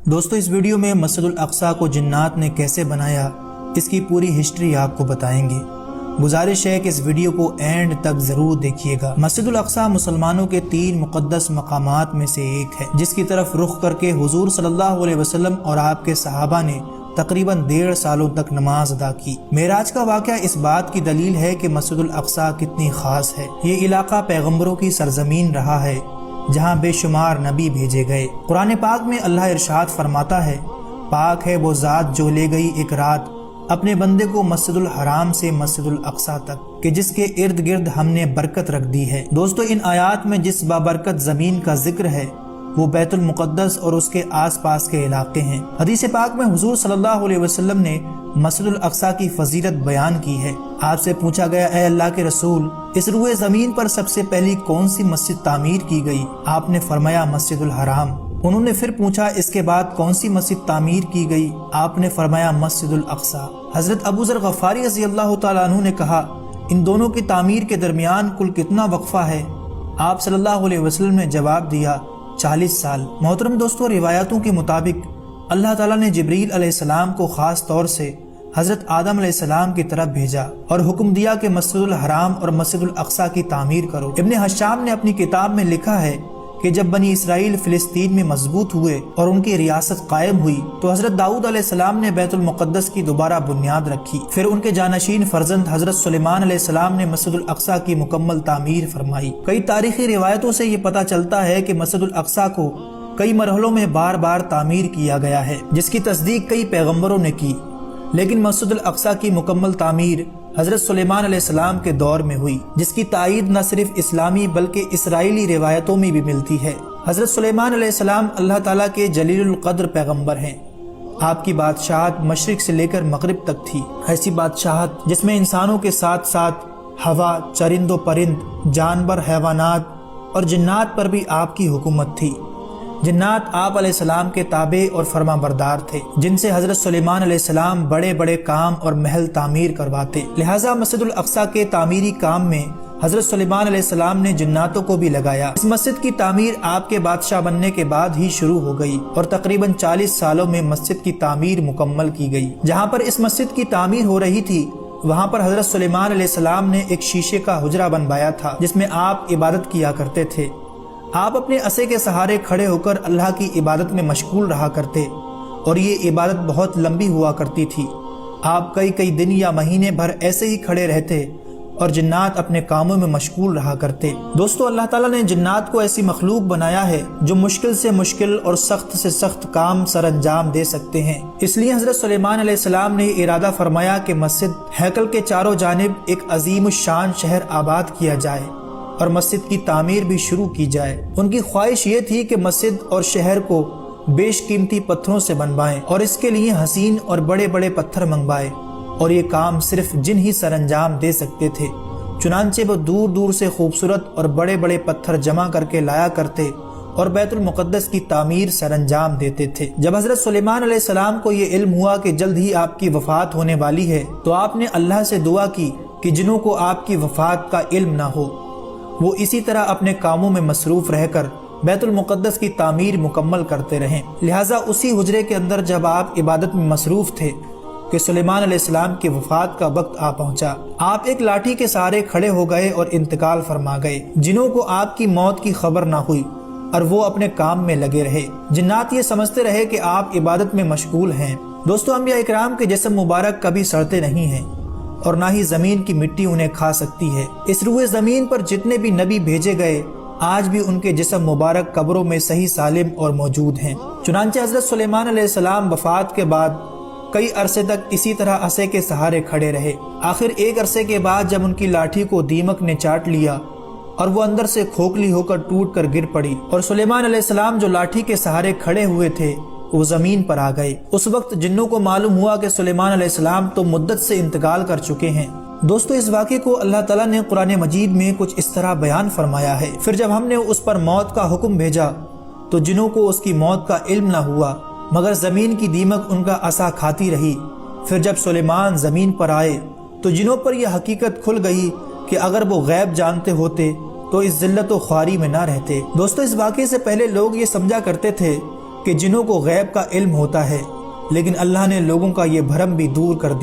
دوستو اس ویڈیو میں مسجد الاقصی کو جنات نے کیسے بنایا اس کی پوری ہسٹری آپ کو بتائیں گے۔ گزارش ہے کہ اس ویڈیو کو اینڈ تک ضرور دیکھیے گا۔ مسجد الاقصی مسلمانوں کے 3 مقدس مقامات میں سے ایک ہے، جس کی طرف رخ کر کے حضور صلی اللہ علیہ وسلم اور آپ کے صحابہ نے تقریباً 1.5 سالوں تک نماز ادا کی۔ معراج کا واقعہ اس بات کی دلیل ہے کہ مسجد الاقصی کتنی خاص ہے۔ یہ علاقہ پیغمبروں کی سرزمین رہا ہے، جہاں بے شمار نبی بھیجے گئے۔ قرآن پاک میں اللہ ارشاد فرماتا ہے، پاک ہے وہ ذات جو لے گئی ایک رات اپنے بندے کو مسجد الحرام سے مسجد الاقصی تک، کہ جس کے ارد گرد ہم نے برکت رکھ دی ہے۔ دوستو ان آیات میں جس بابرکت زمین کا ذکر ہے وہ بیت المقدس اور اس کے آس پاس کے علاقے ہیں۔ حدیث پاک میں حضور صلی اللہ علیہ وسلم نے مسجد الاقصی کی فضیلت بیان کی ہے۔ آپ سے پوچھا گیا، اے اللہ کے رسول، اس روئے زمین پر سب سے پہلی کون سی مسجد تعمیر کی گئی؟ آپ نے فرمایا مسجد الحرام۔ انہوں نے پھر پوچھا، اس کے بعد کون سی مسجد تعمیر کی گئی؟ آپ نے فرمایا مسجد الاقصی۔ حضرت ابو ذر غفاری رضی اللہ تعالیٰ عنہ نے کہا، ان دونوں کی تعمیر کے درمیان کل کتنا وقفہ ہے؟ آپ صلی اللہ علیہ وسلم نے جواب دیا، 40 سال۔ محترم دوستو، روایتوں کے مطابق اللہ تعالیٰ نے جبریل علیہ السلام کو خاص طور سے حضرت آدم علیہ السلام کی طرف بھیجا اور حکم دیا کہ مسجد الحرام اور مسجد الاقصی کی تعمیر کرو۔ ابن حشام نے اپنی کتاب میں لکھا ہے کہ جب بنی اسرائیل فلسطین میں مضبوط ہوئے اور ان کی ریاست قائم ہوئی تو حضرت داؤد علیہ السلام نے بیت المقدس کی دوبارہ بنیاد رکھی۔ پھر ان کے جانشین فرزند حضرت سلیمان علیہ السلام نے مسجد الاقصی کی مکمل تعمیر فرمائی۔ کئی تاریخی روایتوں سے یہ پتہ چلتا ہے کہ مسجد الاقصی کو کئی مرحلوں میں بار بار تعمیر کیا گیا ہے، جس کی تصدیق کئی پیغمبروں نے کی، لیکن مسجد الاقصی کی مکمل تعمیر حضرت سلیمان علیہ السلام کے دور میں ہوئی، جس کی تائید نہ صرف اسلامی بلکہ اسرائیلی روایتوں میں بھی ملتی ہے۔ حضرت سلیمان علیہ السلام اللہ تعالیٰ کے جلیل القدر پیغمبر ہیں۔ آپ کی بادشاہت مشرق سے لے کر مغرب تک تھی، ایسی بادشاہت جس میں انسانوں کے ساتھ ساتھ ہوا، چرند و پرند، جانور، حیوانات اور جنات پر بھی آپ کی حکومت تھی۔ جنات آپ علیہ السلام کے تابع اور فرما بردار تھے، جن سے حضرت سلیمان علیہ السلام بڑے بڑے کام اور محل تعمیر کرواتے۔ لہٰذا مسجد الاقصی کے تعمیری کام میں حضرت سلیمان علیہ السلام نے جناتوں کو بھی لگایا۔ اس مسجد کی تعمیر آپ کے بادشاہ بننے کے بعد ہی شروع ہو گئی اور تقریباً 40 سالوں میں مسجد کی تعمیر مکمل کی گئی۔ جہاں پر اس مسجد کی تعمیر ہو رہی تھی وہاں پر حضرت سلیمان علیہ السلام نے ایک شیشے کا حجرہ بنوایا تھا، جس میں آپ عبادت کیا کرتے تھے۔ آپ اپنے عصا کے سہارے کھڑے ہو کر اللہ کی عبادت میں مشغول رہا کرتے اور یہ عبادت بہت لمبی ہوا کرتی تھی۔ آپ کئی دن یا مہینے بھر ایسے ہی کھڑے رہتے اور جنات اپنے کاموں میں مشغول رہا کرتے۔ دوستو اللہ تعالیٰ نے جنات کو ایسی مخلوق بنایا ہے جو مشکل سے مشکل اور سخت سے سخت کام سر انجام دے سکتے ہیں۔ اس لیے حضرت سلیمان علیہ السلام نے ارادہ فرمایا کہ مسجد ہیکل کے چاروں جانب ایک عظیم الشان شہر آباد کیا جائے اور مسجد کی تعمیر بھی شروع کی جائے۔ ان کی خواہش یہ تھی کہ مسجد اور شہر کو بیش قیمتی پتھروں سے بنوائیں اور اس کے لیے حسین اور بڑے بڑے پتھر منگوائے، اور یہ کام صرف جن ہی سر انجام دے سکتے تھے۔ چنانچہ وہ دور دور سے خوبصورت اور بڑے بڑے پتھر جمع کر کے لایا کرتے اور بیت المقدس کی تعمیر سر انجام دیتے تھے۔ جب حضرت سلیمان علیہ السلام کو یہ علم ہوا کہ جلد ہی آپ کی وفات ہونے والی ہے تو آپ نے اللہ سے دعا کی کہ جنہوں کو آپ کی وفات کا علم نہ ہو وہ اسی طرح اپنے کاموں میں مصروف رہ کر بیت المقدس کی تعمیر مکمل کرتے رہیں۔ لہٰذا اسی حجرے کے اندر جب آپ عبادت میں مصروف تھے کہ سلیمان علیہ السلام کی وفات کا وقت آ پہنچا۔ آپ ایک لاٹھی کے سہارے کھڑے ہو گئے اور انتقال فرما گئے۔ جنوں کو آپ کی موت کی خبر نہ ہوئی اور وہ اپنے کام میں لگے رہے۔ جنات یہ سمجھتے رہے کہ آپ عبادت میں مشغول ہیں۔ دوستو انبیاء اکرام کے جسم مبارک کبھی سڑتے نہیں ہیں اور نہ ہی زمین کی مٹی انہیں کھا سکتی ہے۔ اس روئے زمین پر جتنے بھی نبی بھیجے گئے آج بھی ان کے جسم مبارک قبروں میں صحیح سالم اور موجود ہیں۔ چنانچہ حضرت سلیمان علیہ السلام وفات کے بعد کئی عرصے تک اسی طرح عصے کے سہارے کھڑے رہے۔ آخر ایک عرصے کے بعد جب ان کی لاٹھی کو دیمک نے چاٹ لیا اور وہ اندر سے کھوکھلی ہو کر ٹوٹ کر گر پڑی اور سلیمان علیہ السلام جو لاٹھی کے سہارے کھڑے ہوئے تھے وہ زمین پر آ گئے، اس وقت جنوں کو معلوم ہوا کہ سلیمان علیہ السلام تو مدت سے انتقال کر چکے ہیں۔ دوستو اس واقعے کو اللہ تعالیٰ نے قرآن مجید میں کچھ اس طرح بیان فرمایا ہے، پھر جب ہم نے اس پر موت کا حکم بھیجا تو جنوں کو اس کی موت کا علم نہ ہوا مگر زمین کی دیمک ان کا عصا کھاتی رہی۔ پھر جب سلیمان زمین پر آئے تو جنوں پر یہ حقیقت کھل گئی کہ اگر وہ غیب جانتے ہوتے تو اس ذلت و خواری میں نہ رہتے۔ دوستو اس واقعے سے پہلے لوگ یہ سمجھا کرتے تھے کہ جنوں کو غیب کا علم ہوتا ہے، لیکن اللہ نے لوگوں کا یہ بھرم بھی دور کر دیا۔